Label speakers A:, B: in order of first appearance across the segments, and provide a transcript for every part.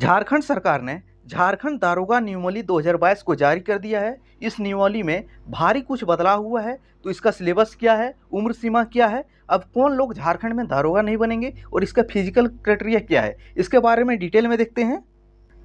A: झारखंड सरकार ने झारखंड दारोगा नियमावली 2022 को जारी कर दिया है। इस नियमावली में भारी कुछ बदलाव हुआ है। तो इसका सिलेबस क्या है, उम्र सीमा क्या है, अब कौन लोग झारखंड में दारोगा नहीं बनेंगे और इसका फिजिकल क्राइटेरिया क्या है, इसके बारे में डिटेल में देखते हैं।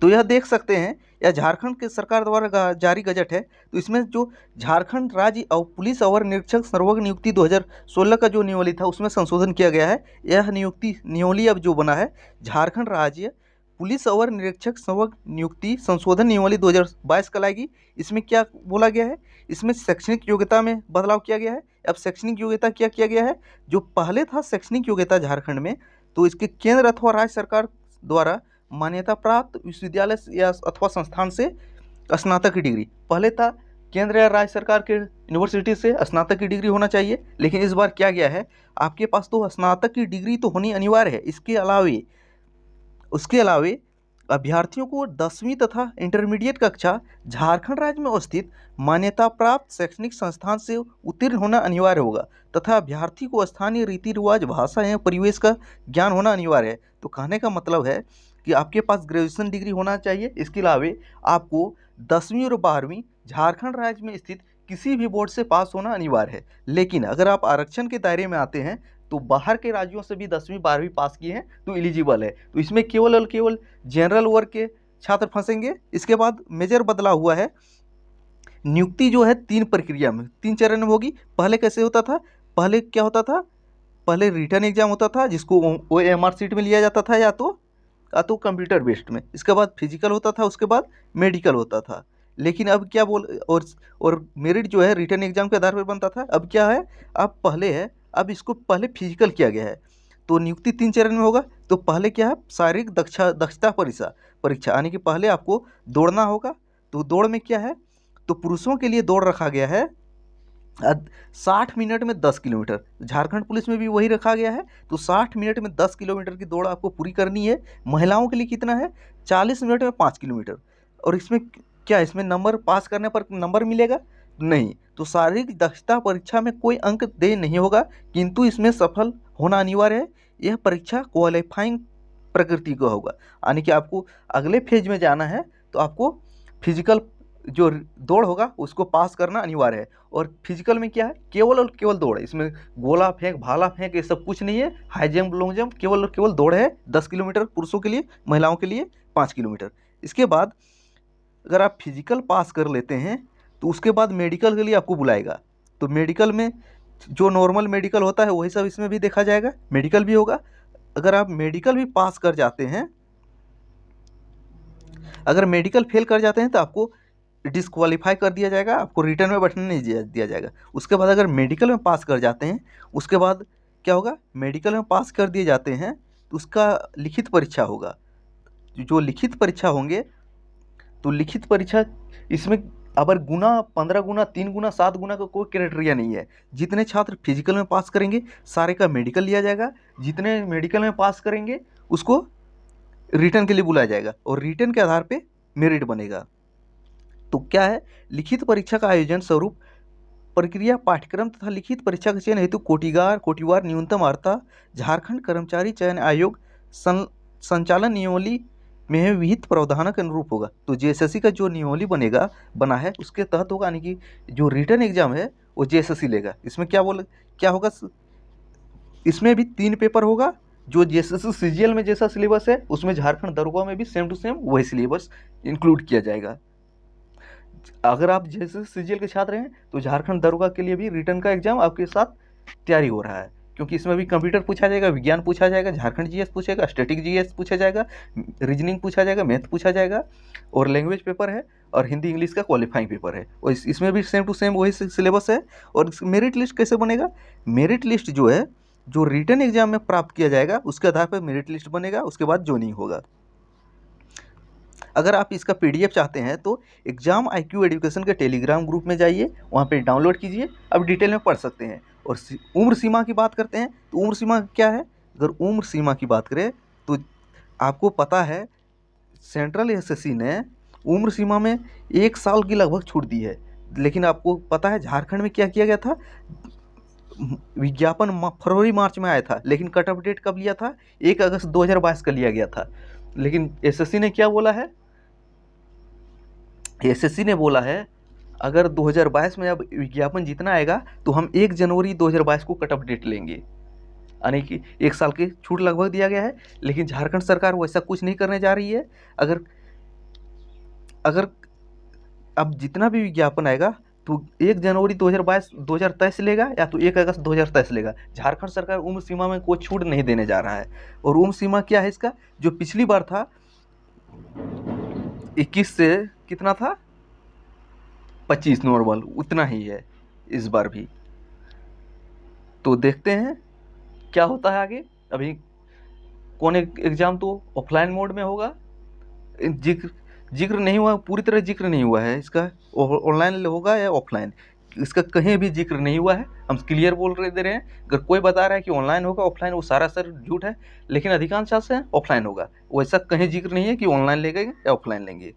A: तो यह देख सकते हैं, यह झारखंड के सरकार द्वारा जारी गजट है। तो इसमें जो झारखंड राज्य और पुलिस अवर निरीक्षक सर्वोच्च नियुक्ति 2016 का जो नियमावली था उसमें संशोधन किया गया है। यह नियमावली अब जो बना है झारखंड राज्य पुलिस अवर निरीक्षक सर्वोच्च नियुक्ति संशोधन नियमावली 2022 का लाएगी। इसमें क्या बोला गया है, इसमें शैक्षणिक योग्यता में बदलाव किया गया है। अब शैक्षणिक योग्यता क्या किया गया है, जो पहले था शैक्षणिक योग्यता झारखंड में, तो इसके केंद्र अथवा राज्य सरकार द्वारा मान्यता प्राप्त विश्वविद्यालय या अथवा संस्थान से स्नातक की डिग्री, पहले था केंद्र या राज्य सरकार के यूनिवर्सिटी से स्नातक की डिग्री होना चाहिए, लेकिन इस बार क्या गया है, आपके पास तो स्नातक की डिग्री तो होनी अनिवार्य है। उसके अलावे अभ्यर्थियों को 10वीं तथा इंटरमीडिएट कक्षा झारखंड राज्य में स्थित मान्यता प्राप्त शैक्षणिक संस्थान से उत्तीर्ण होना अनिवार्य होगा तथा अभ्यर्थी को स्थानीय रीति रिवाज, भाषा एवं परिवेश का ज्ञान होना अनिवार्य है। तो कहने का मतलब है कि आपके पास ग्रेजुएशन डिग्री होना चाहिए। इसके अलावा आपको 10वीं और 12वीं झारखंड राज्य में स्थित किसी भी बोर्ड से पास होना अनिवार्य है। लेकिन अगर आप आरक्षण के दायरे में आते हैं तो बाहर के राज्यों से भी 10वीं 12वीं पास किए हैं तो एलिजिबल है। तो इसमें केवल और केवल जनरल वर्ग के छात्र फंसेंगे। इसके बाद मेजर बदलाव हुआ है, नियुक्ति जो है 3 प्रक्रिया में 3 चरण में होगी। पहले कैसे होता था, पहले क्या होता था, पहले रिटर्न एग्जाम होता था जिसको OMR सीट में लिया जाता था या तो कंप्यूटर बेस्ड में। इसके बाद फिजिकल होता था, उसके बाद मेडिकल होता था। लेकिन अब क्या और मेरिट जो है रिटर्न एग्जाम के आधार पर बनता था। अब क्या है, अब इसको पहले फिजिकल किया गया है। तो नियुक्ति 3 चरण में होगा। तो पहले क्या है, शारीरिक दक्षता परीक्षा यानी कि पहले आपको दौड़ना होगा। तो दौड़ में क्या है, तो पुरुषों के लिए दौड़ रखा गया है 60 मिनट में 10 किलोमीटर, झारखंड पुलिस में भी वही रखा गया है। तो 60 मिनट में 10 किलोमीटर की दौड़ आपको पूरी करनी है। महिलाओं के लिए कितना है, 40 मिनट में 5 किलोमीटर। और इसमें क्या, इसमें नंबर पास करने पर नंबर मिलेगा नहीं। तो शारीरिक दक्षता परीक्षा में कोई अंक दे नहीं होगा, किंतु इसमें सफल होना अनिवार्य है। यह परीक्षा क्वालिफाइंग प्रकृति का होगा, यानी कि आपको अगले फेज में जाना है तो आपको फिजिकल जो दौड़ होगा उसको पास करना अनिवार्य है। और फिजिकल में क्या है, केवल और केवल दौड़ है। इसमें गोला फेंक, भाला फेंक, ये सब कुछ नहीं है। हाई जंप, लॉन्ग जंप, केवल और केवल दौड़ है 10 किलोमीटर पुरुषों के लिए, महिलाओं के लिए 5 किलोमीटर। इसके बाद अगर आप फिजिकल पास कर लेते हैं तो उसके बाद मेडिकल के लिए आपको बुलाएगा। तो मेडिकल में जो नॉर्मल मेडिकल होता है वही सब इसमें भी देखा जाएगा, मेडिकल भी होगा। अगर आप मेडिकल भी पास कर जाते हैं, अगर मेडिकल फेल कर जाते हैं तो आपको डिस्क्वालीफाई कर दिया जाएगा, आपको रिटर्न में बैठने नहीं दिया जाएगा। उसके बाद अगर मेडिकल में पास कर जाते हैं, उसके बाद क्या होगा, मेडिकल में पास कर दिए जाते हैं तो उसका लिखित परीक्षा होगा। जो लिखित परीक्षा होंगे, तो लिखित परीक्षा इसमें अगर 15 गुना, 3 गुना, 7 गुना का कोई क्राइटेरिया नहीं है। जितने छात्र फिजिकल में पास करेंगे सारे का मेडिकल लिया जाएगा, जितने मेडिकल में पास करेंगे उसको रिटर्न के लिए बुलाया जाएगा और रिटर्न के आधार पे मेरिट बनेगा। तो क्या है, लिखित परीक्षा का आयोजन स्वरूप प्रक्रिया, पाठ्यक्रम तथा लिखित परीक्षा के चयन हेतु कोटिवार न्यूनतम अर्हता झारखंड कर्मचारी चयन आयोग संचालन नियमावली में विहित प्रावधानों के अनुरूप होगा। तो JSSC का जो नियमावली बना है उसके तहत होगा, यानी कि जो रिटर्न एग्जाम है वो JSSC लेगा। इसमें क्या होगा, इसमें भी 3 पेपर होगा। जो JSSC CGL में जैसा सिलेबस है उसमें झारखंड दरोगा में भी सेम टू सेम वही सिलेबस इंक्लूड किया जाएगा। अगर आप JSSC CGL के छात्र हैं तो झारखंड दरोगा के लिए भी रिटर्न का एग्जाम आपके साथ तैयारी हो रहा है, क्योंकि इसमें भी कंप्यूटर पूछा जाएगा, विज्ञान पूछा जाएगा, झारखंड GS पूछेगा, स्टैटिक GS पूछा जाएगा, रीजनिंग पूछा जाएगा, मैथ पूछा जाएगा, और लैंग्वेज पेपर है, और हिंदी इंग्लिश का क्वालिफाइंग पेपर है। और इसमें भी सेम टू सेम वही सिलेबस है। और मेरिट लिस्ट कैसे बनेगा, मेरिट लिस्ट जो है जो रिटर्न एग्जाम में प्राप्त किया जाएगा उसके आधार पर मेरिट लिस्ट बनेगा, उसके बाद ज्वाइनिंग होगा। अगर आप इसका PDF चाहते हैं तो एग्जाम IQ एजुकेशन के टेलीग्राम ग्रुप में जाइए, वहाँ पे डाउनलोड कीजिए, अब डिटेल में पढ़ सकते हैं। और उम्र सीमा की बात करते हैं तो उम्र सीमा क्या है, अगर उम्र सीमा की बात करें तो आपको पता है सेंट्रल SSC ने उम्र सीमा में 1 साल की लगभग छूट दी है। लेकिन आपको पता है झारखंड में क्या किया गया था, विज्ञापन फरवरी मार्च में आया था, लेकिन कट ऑफ डेट कब लिया था, 1 अगस्त 2022 का लिया गया था। लेकिन एसएससी ने क्या बोला है, एसएससी ने बोला है अगर 2022 में अब विज्ञापन जितना आएगा तो हम 1 जनवरी 2022 को कट ऑफ डेट लेंगे, यानी कि 1 साल की छूट लगभग दिया गया है। लेकिन झारखंड सरकार वैसा कुछ नहीं करने जा रही है। अगर अगर अब जितना भी विज्ञापन आएगा तो 1 जनवरी 2023 लेगा या तो 1 अगस्त 2023 लेगा। झारखंड सरकार उम्र सीमा में कोई छूट नहीं देने जा रहा है। और उम्र सीमा क्या है इसका, जो पिछली बार था 21 से कितना था 25 नॉर्मल, उतना ही है इस बार भी। तो देखते हैं क्या होता है आगे। अभी कौन एग्ज़ाम तो ऑफलाइन मोड में होगा, जिक्र नहीं हुआ, पूरी तरह जिक्र नहीं हुआ है इसका ऑनलाइन होगा या ऑफलाइन, इसका कहीं भी जिक्र नहीं हुआ है। हम क्लियर दे रहे हैं। अगर कोई बता रहा है कि ऑनलाइन होगा ऑफलाइन, वो सारा सर झूठ है। लेकिन अधिकांश से ऑफलाइन होगा, वैसा कहीं जिक्र नहीं है कि ऑनलाइन लेंगे या ऑफलाइन लेंगे।